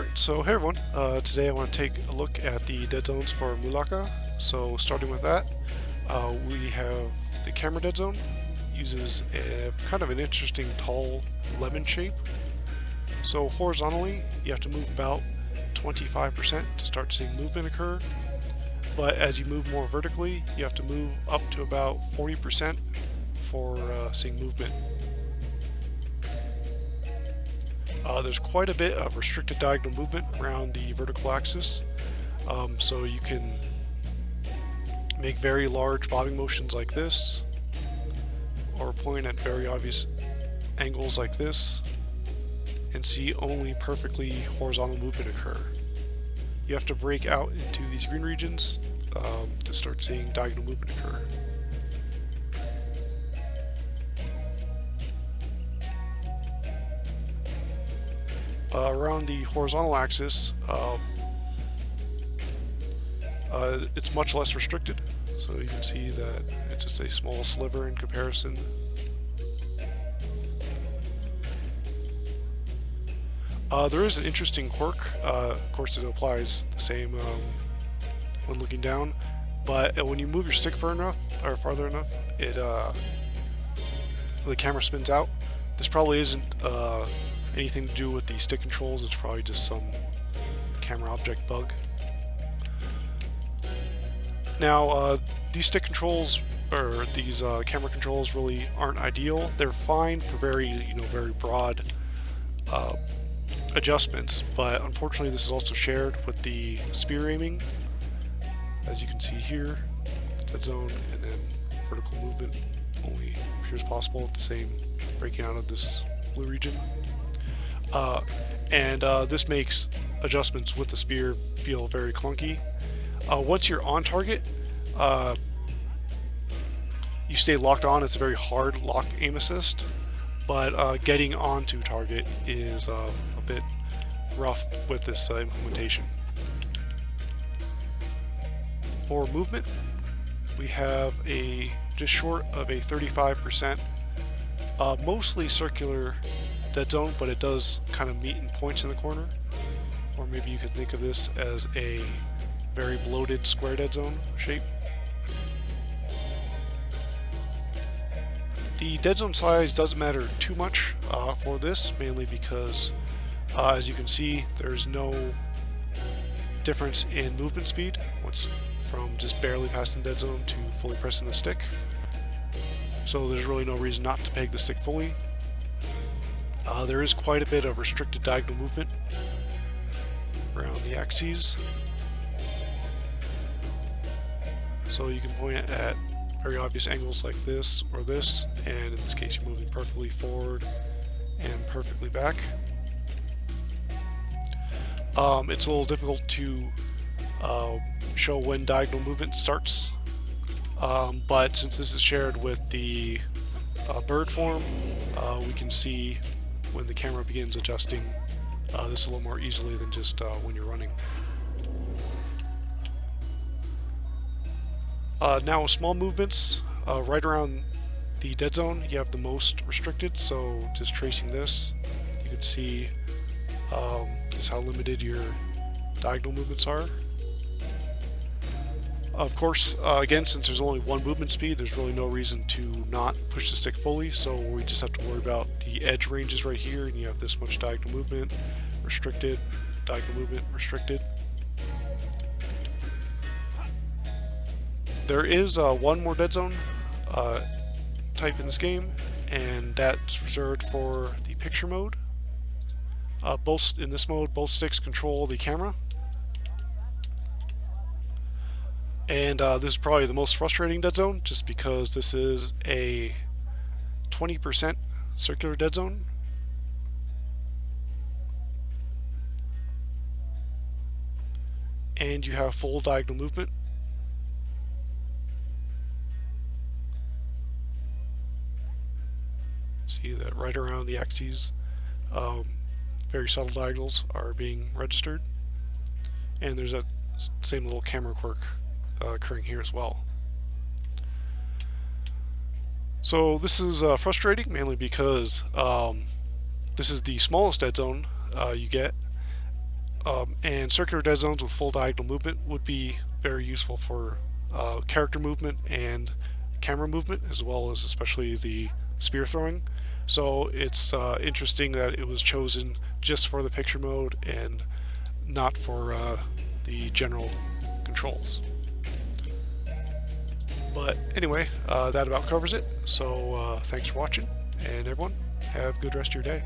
Alright, so hey everyone, today I want to take a look at the dead zones for Mulaka. So starting with that, we have the camera dead zone. Uses a kind of an interesting tall lemon shape. So horizontally, you have to move about 25% to start seeing movement occur. But as you move more vertically, you have to move up to about 40% for seeing movement. There's quite a bit of restricted diagonal movement around the vertical axis, so you can make very large bobbing motions like this, or point at very obvious angles like this, and see only perfectly horizontal movement occur. You have to break out into these green regions to start seeing diagonal movement occur. Around the horizontal axis, it's much less restricted, so you can see that it's just a small sliver in comparison. There is an interesting quirk. Of course, it applies the same when looking down, but when you move your stick far enough or farther enough, the camera spins out. This probably isn't anything to do with the stick controls. It's probably just some camera object bug. Now, these stick controls or these camera controls really aren't ideal. They're fine for very broad adjustments, but unfortunately, this is also shared with the spear aiming, as you can see here, dead zone, and then vertical movement only appears possible with the same breaking out of this blue region. This makes adjustments with the spear feel very clunky. Once you're on target, you stay locked on. It's a very hard lock aim assist, but getting onto target is a bit rough with this implementation. For movement, we have just short of a 35%, mostly circular dead zone, but it does kind of meet in points in the corner. Or maybe you could think of this as a very bloated square dead zone shape. The dead zone size doesn't matter too much for this, mainly because as you can see, there's no difference in movement speed once from just barely passing the dead zone to fully pressing the stick. So there's really no reason not to peg the stick fully. There is quite a bit of restricted diagonal movement around the axes. So you can point it at very obvious angles like this or this, and in this case you're moving perfectly forward and perfectly back. It's a little difficult to show when diagonal movement starts, but since this is shared with the bird form, we can see when the camera begins adjusting this a little more easily than just when you're running. Now with small movements, right around the dead zone you have the most restricted, so just tracing this, you can see just how limited your diagonal movements are. Of course, again, since there's only one movement speed, there's really no reason to not push the stick fully, so we just have to worry about the edge ranges right here, and you have this much diagonal movement, restricted, diagonal movement, restricted. There is one more dead zone type in this game, and that's reserved for the picture mode. In this mode, both sticks control the camera. And this is probably the most frustrating dead zone, just because this is a 20% circular dead zone. And you have full diagonal movement. See that right around the axes, very subtle diagonals are being registered. And there's that same little camera quirk occurring here as well. So this is frustrating, mainly because this is the smallest dead zone you get, And circular dead zones with full diagonal movement would be very useful for character movement and camera movement, as well as especially the spear throwing. So it's interesting that it was chosen just for the picture mode and not for the general controls. But anyway, that about covers it. So thanks for watching, and everyone, have a good rest of your day.